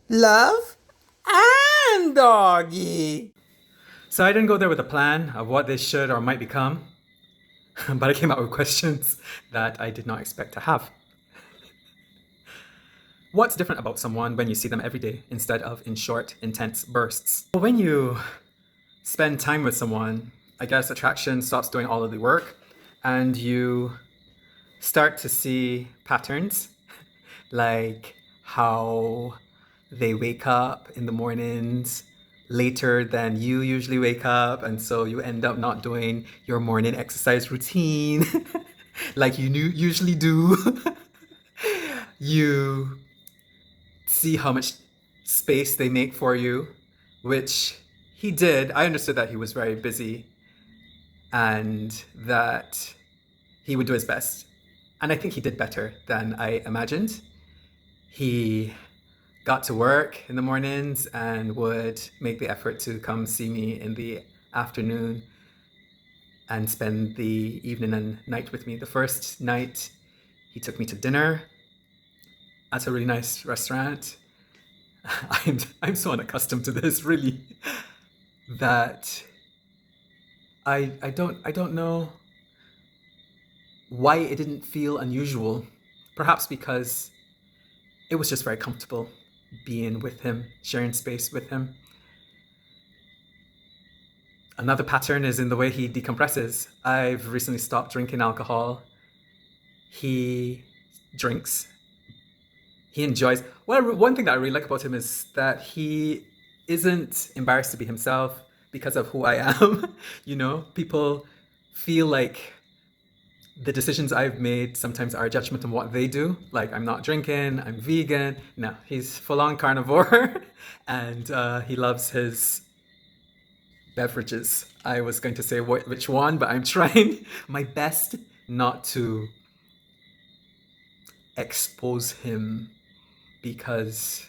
Love and doggy. So I didn't go there with a plan of what they should or might become, but I came out with questions that I did not expect to have. What's different about someone when you see them every day instead of in short, intense bursts? Well, when you spend time with someone, I guess attraction stops doing all of the work and you start to see patterns like how they wake up in the mornings later than you usually wake up, and so you end up not doing your morning exercise routine like you usually do. You see how much space they make for you, which he did. I understood that he was very busy and that he would do his best. And I think he did better than I imagined. He got to work in the mornings and would make the effort to come see me in the afternoon and spend the evening and night with me. The first night, he took me to dinner at a really nice restaurant. I'm so unaccustomed to this, really, that I don't know why it didn't feel unusual. Perhaps because it was just very comfortable being with him, sharing space with him. Another pattern is in the way he decompresses. I've recently stopped drinking alcohol. He drinks. He enjoys. Well, one thing that I really like about him is that he isn't embarrassed to be himself because of who I am. People feel like the decisions I've made sometimes are a judgment on what they do. Like, I'm not drinking, I'm vegan. No, he's full on carnivore and he loves his beverages. I was going to say which one, but I'm trying my best not to expose him because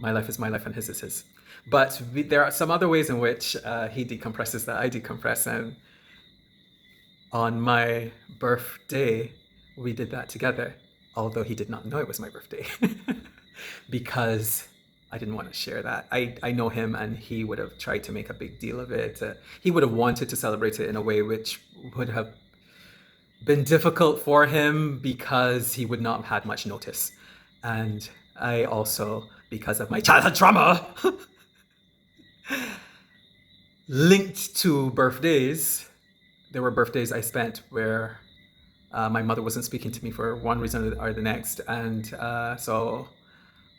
my life is my life and his is his. But there are some other ways in which he decompresses that I decompress. And on my birthday, we did that together, although he did not know it was my birthday because I didn't want to share that. I know him and he would have tried to make a big deal of it. He would have wanted to celebrate it in a way which would have been difficult for him because he would not have had much notice. And I also, because of my childhood trauma, linked to birthdays, there were birthdays I spent where my mother wasn't speaking to me for one reason or the next. And so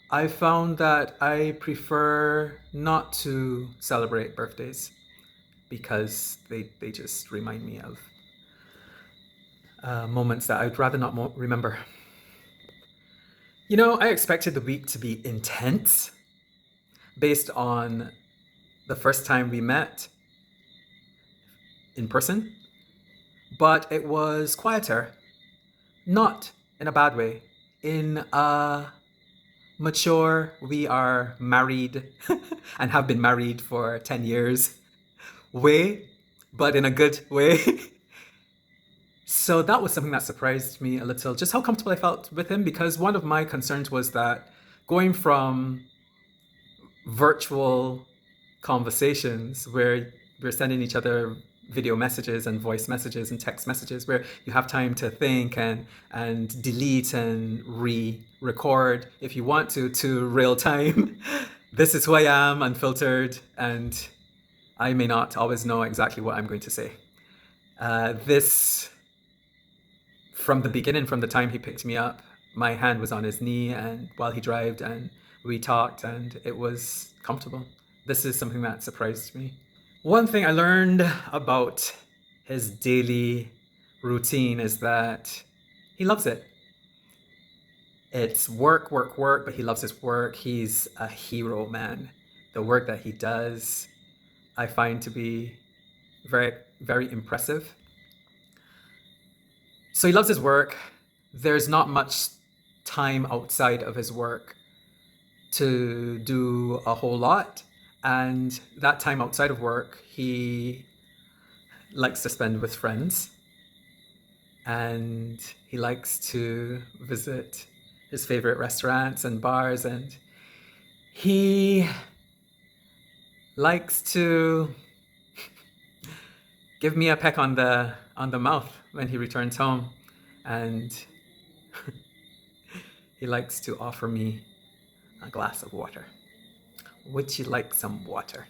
I found that I prefer not to celebrate birthdays because they just remind me of moments that I'd rather not remember. I expected the week to be intense based on the first time we met in person, but it was quieter. Not in a bad way. In a mature, we are married and have been married for 10 years way, but in a good way. So that was something that surprised me a little, just how comfortable I felt with him, because one of my concerns was that going from virtual conversations where we're sending each other video messages and voice messages and text messages where you have time to think and delete and re-record if you want to real time. This is who I am, unfiltered, and I may not always know exactly what I'm going to say. This, from the beginning, from the time he picked me up, my hand was on his knee and while he drove and we talked and it was comfortable. This is something that surprised me. One thing I learned about his daily routine is that he loves it. It's work, work, work, but he loves his work. He's a hero, man. The work that he does, I find to be very, very impressive. So he loves his work. There's not much time outside of his work to do a whole lot. And that time outside of work, he likes to spend with friends. And he likes to visit his favorite restaurants and bars, and he likes to give me a peck on the mouth when he returns home, and he likes to offer me a glass of water. Would you like some water?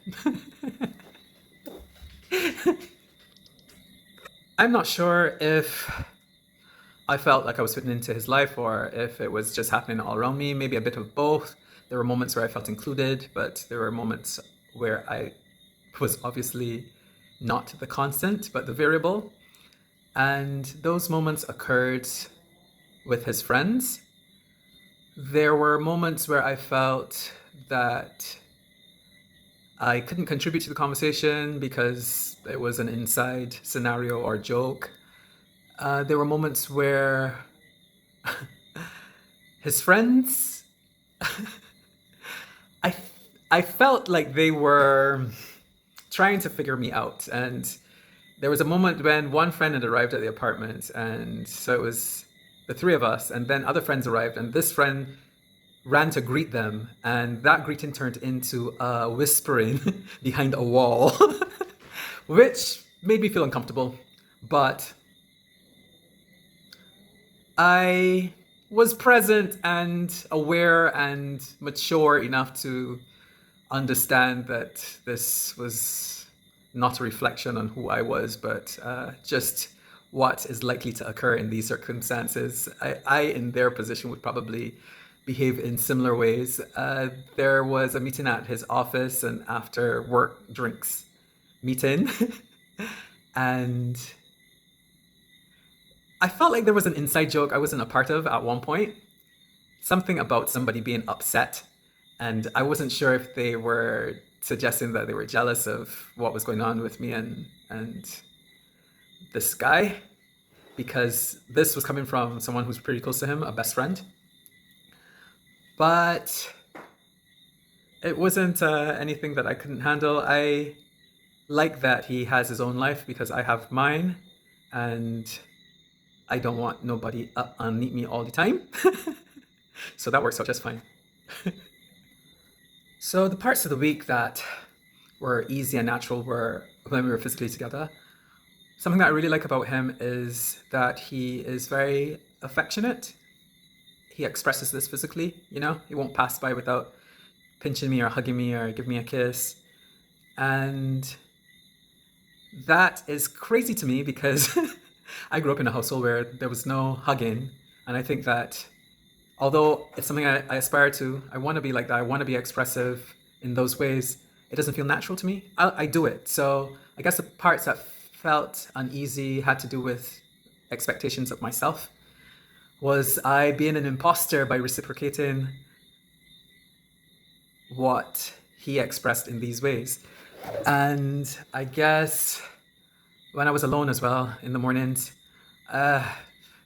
I'm not sure if I felt like I was fitting into his life or if it was just happening all around me, maybe a bit of both. There were moments where I felt included, but there were moments where I was obviously not the constant, but the variable. And those moments occurred with his friends. There were moments where I felt that I couldn't contribute to the conversation because it was an inside scenario or joke. There were moments where his friends, I, I felt like they were trying to figure me out. And there was a moment when one friend had arrived at the apartment, and so it was the three of us, and then other friends arrived, and this friend ran to greet them, and that greeting turned into a whispering behind a wall, which made me feel uncomfortable. But I was present and aware and mature enough to understand that this was not a reflection on who I was, but just what is likely to occur in these circumstances. I in their position, would probably behave in similar ways. There was a meeting at his office, and after work drinks meeting, and I felt like there was an inside joke I wasn't a part of at one point. Something about somebody being upset, and I wasn't sure if they were suggesting that they were jealous of what was going on with me and this guy, because this was coming from someone who's pretty close to him, a best friend. But it wasn't anything that I couldn't handle. I like that he has his own life because I have mine, and I don't want nobody up underneath me all the time. So that works out just fine. So the parts of the week that were easy and natural were when we were physically together. Something that I really like about him is that he is very affectionate. He expresses this physically, you know? He won't pass by without pinching me or hugging me or giving me a kiss. And that is crazy to me because I grew up in a household where there was no hugging. And I think that although it's something I aspire to, I want to be like that. I want to be expressive in those ways. It doesn't feel natural to me. I do it. So I guess the parts that felt uneasy had to do with expectations of myself. Was I being an imposter by reciprocating what he expressed in these ways? And I guess when I was alone as well in the mornings,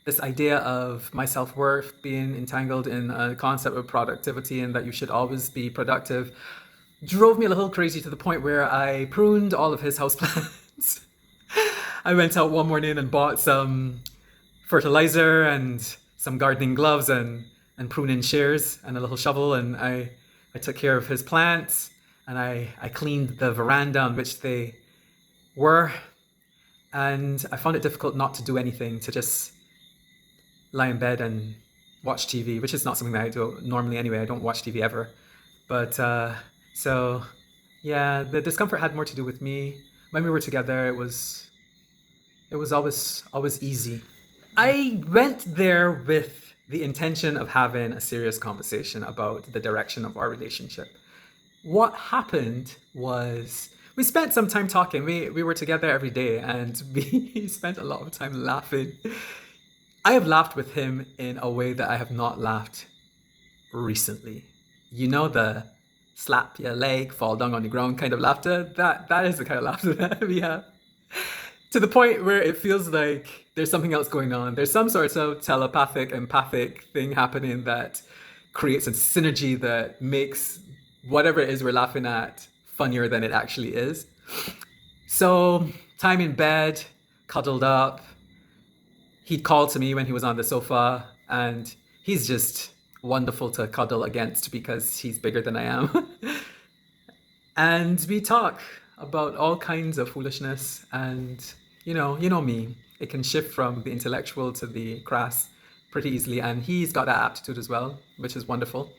this idea of my self-worth being entangled in a concept of productivity and that you should always be productive drove me a little crazy to the point where I pruned all of his houseplants. I went out one morning and bought some fertilizer and some gardening gloves and pruning shears and a little shovel, and I took care of his plants, and I cleaned the veranda on which they were, and I found it difficult not to do anything, to just lie in bed and watch TV, which is not something that I do normally anyway. I don't watch TV ever. But so yeah, the discomfort had more to do with me. When we were together, it was always easy. I went there with the intention of having a serious conversation about the direction of our relationship. What happened was we spent some time talking. We were together every day, and we spent a lot of time laughing. I have laughed with him in a way that I have not laughed recently. You know, the slap your leg, fall down on the ground kind of laughter? That is the kind of laughter that we have. To the point where it feels like there's something else going on. There's some sort of telepathic, empathic thing happening that creates a synergy that makes whatever it is we're laughing at funnier than it actually is. So, time in bed, cuddled up. He'd call to me when he was on the sofa, and he's just wonderful to cuddle against because he's bigger than I am. And we talk about all kinds of foolishness, and you know me. It can shift from the intellectual to the crass pretty easily, and he's got that aptitude as well, which is wonderful.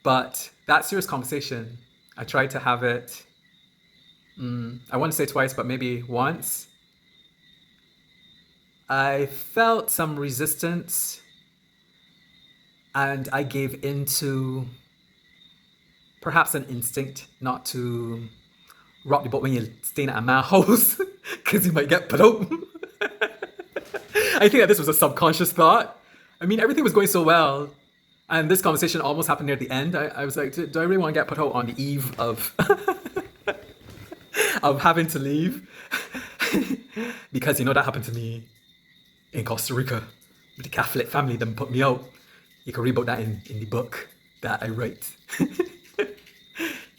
But that serious conversation, I tried to have it, I want to say twice, but maybe once. I felt some resistance and I gave into perhaps an instinct not to rock the boat when you're staying at a man house because you might get put out. I think that this was a subconscious thought. I mean, everything was going so well. And this conversation almost happened near the end. I was like, do I really want to get put out on the eve of of having to leave? Because that happened to me in Costa Rica with the Catholic family that put me out. You can read about that in the book that I write.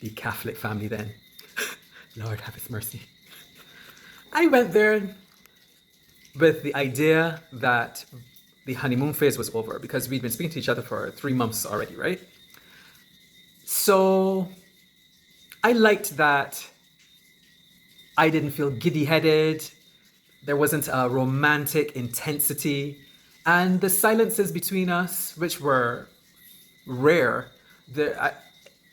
The Catholic family then. Lord have his mercy. I went there with the idea that the honeymoon phase was over because we'd been speaking to each other for 3 months already, right? So I liked that I didn't feel giddy-headed. There wasn't a romantic intensity. And the silences between us, which were rare,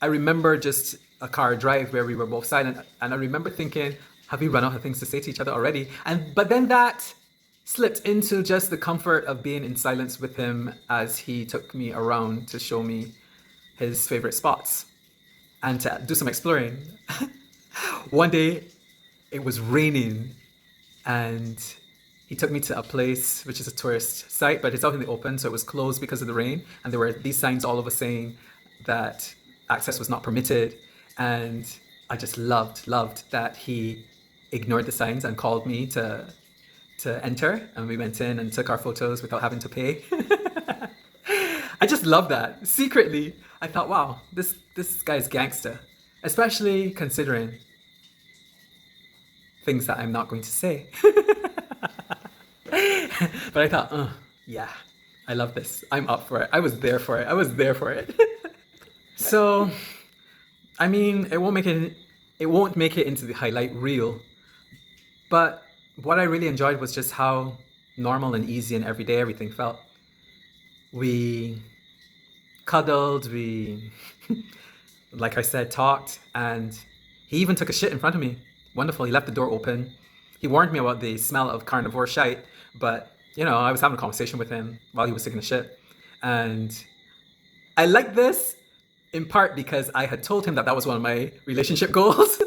I remember just a car drive where we were both silent. And I remember thinking, have we run out of things to say to each other already? But then that slipped into just the comfort of being in silence with him as he took me around to show me his favorite spots and to do some exploring. One day it was raining and he took me to a place which is a tourist site, but it's out in the open, so it was closed because of the rain. And there were these signs all over saying that access was not permitted. And I just loved that he ignored the signs and called me to enter, and we went in and took our photos without having to pay. I just love that. Secretly, I thought, wow, this guy's gangster, especially considering things that I'm not going to say. But I thought, yeah, I love this. I'm up for it. I was there for it. So, I mean, it won't make it into the highlight reel, but what I really enjoyed was just how normal and easy and everyday everything felt. We cuddled, we, like I said, talked, and he even took a shit in front of me. Wonderful, he left the door open. He warned me about the smell of carnivore shite, but, I was having a conversation with him while he was taking a shit. And I like this in part because I had told him that was one of my relationship goals.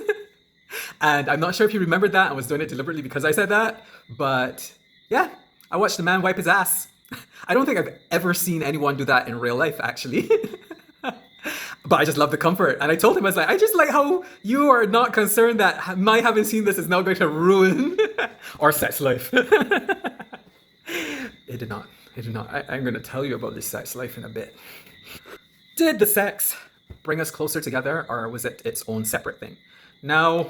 And I'm not sure if he remembered that and was doing it deliberately because I said that. But yeah, I watched the man wipe his ass. I don't think I've ever seen anyone do that in real life, actually. But I just love the comfort. And I told him, I was like, I just like how you are not concerned that my having seen this is now going to ruin our sex life. It did not. I'm going to tell you about this sex life in a bit. Did the sex bring us closer together, or was it its own separate thing? Now,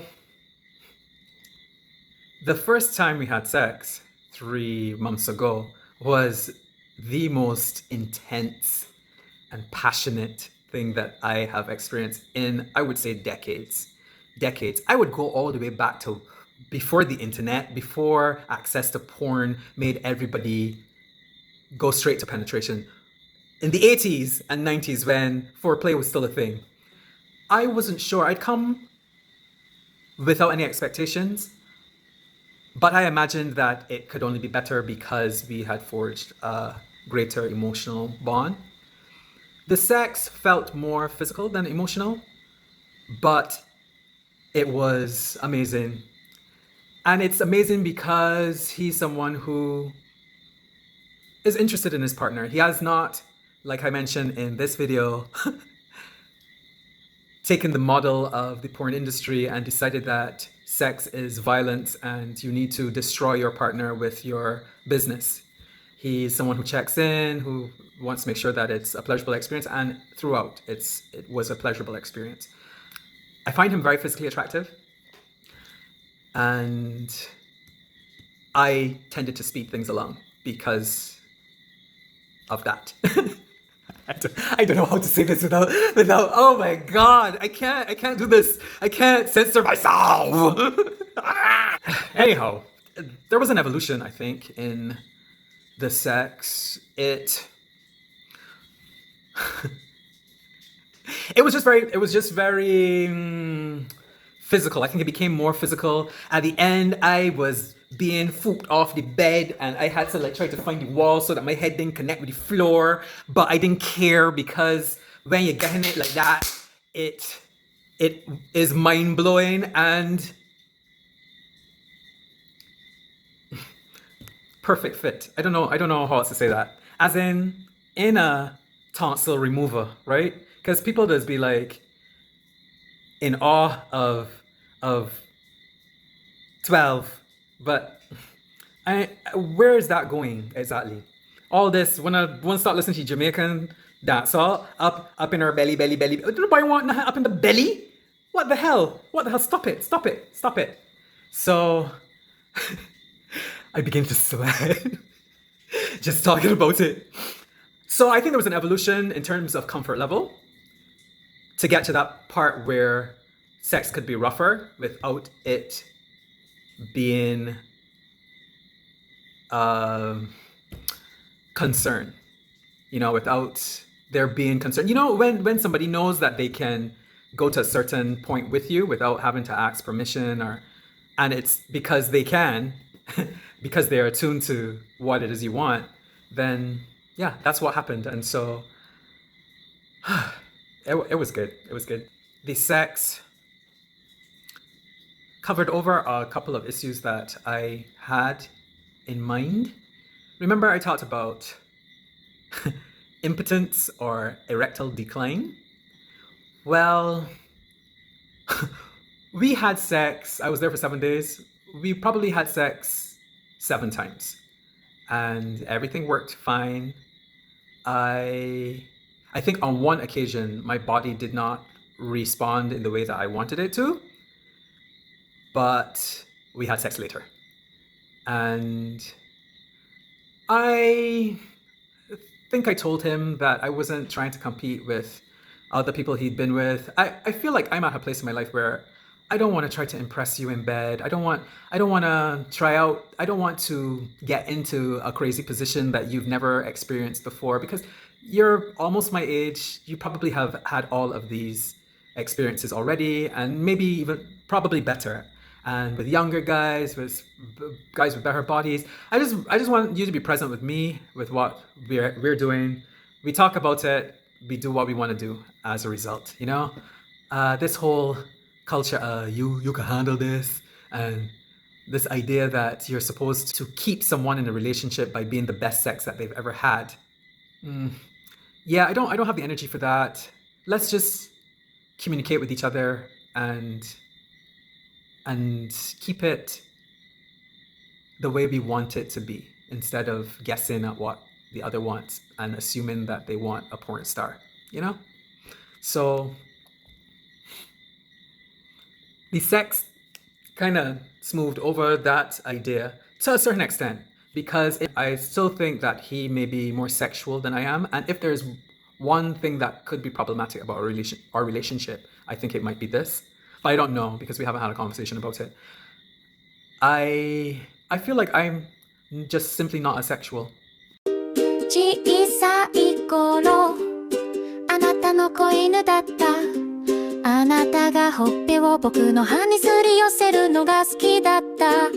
the first time we had sex 3 months ago was the most intense and passionate thing that I have experienced in, I would say, decades. I would go all the way back to before the internet, before access to porn made everybody go straight to penetration. In the 80s and 90s, when foreplay was still a thing, I wasn't sure. I'd come without any expectations, but I imagined that it could only be better because we had forged a greater emotional bond. The sex felt more physical than emotional, but it was amazing. And it's amazing because he's someone who is interested in his partner. He has not, like I mentioned in this video, taken the model of the porn industry and decided that sex is violence and you need to destroy your partner with your business. He's someone who checks in, who wants to make sure that it's a pleasurable experience, and throughout it was a pleasurable experience. I find him very physically attractive, and I tended to speed things along because of that. I don't know how to say this without oh my god, I can't do this. I can't censor myself. Anyhow, there was an evolution, I think, in the sex. It was just very physical. I think it became more physical. At the end, I was being fooped off the bed and I had to like try to find the wall so that my head didn't connect with the floor. But I didn't care because when you're getting it like that, it is mind blowing and perfect fit. I don't know how else to say that. As in a tonsil remover, right? Because people just be like in awe of 12, but where is that going exactly? All this when I start listening to Jamaican dancehall up in our belly. Nobody want nothing up in the belly. What the hell? Stop it. So I begin to sweat just talking about it. So I think there was an evolution in terms of comfort level to get to that part where sex could be rougher without it being concern, without there being concern. When somebody knows that they can go to a certain point with you without having to ask permission, and it's because they can, because they're attuned to what it is you want, then yeah, that's what happened. And so it was good. It was good. The sex covered over a couple of issues that I had in mind. Remember I talked about impotence or erectile decline? Well, we had sex. I was there for 7 days. We probably had sex 7 times and everything worked fine. I think on one occasion my body did not respond in the way that I wanted it to, but we had sex later. And I think I told him that I wasn't trying to compete with other people he'd been with. I feel like I'm at a place in my life where I don't want to try to impress you in bed. I don't want to try out. I don't want to get into a crazy position that you've never experienced before, because you're almost my age. You probably have had all of these experiences already, and maybe even probably better. And with younger guys, with guys with better bodies, I just want you to be present with me, with what we're doing. We talk about it. We do what we want to do as a result. This whole culture, you can handle this, and this idea that you're supposed to keep someone in a relationship by being the best sex that they've ever had. Yeah, I don't have the energy for that. Let's just communicate with each other and keep it the way we want it to be, instead of guessing at what the other wants and assuming that they want a porn star, So the sex kind of smoothed over that idea to a certain extent, because I still think that he may be more sexual than I am. And if there's one thing that could be problematic about our relationship, I think it might be this. But I don't know, because we haven't had a conversation about it. I feel like I'm just simply not as sexual. 小さい頃あなたの子犬だったあなたがほっぺを僕の歯にすり寄せるのが好きだった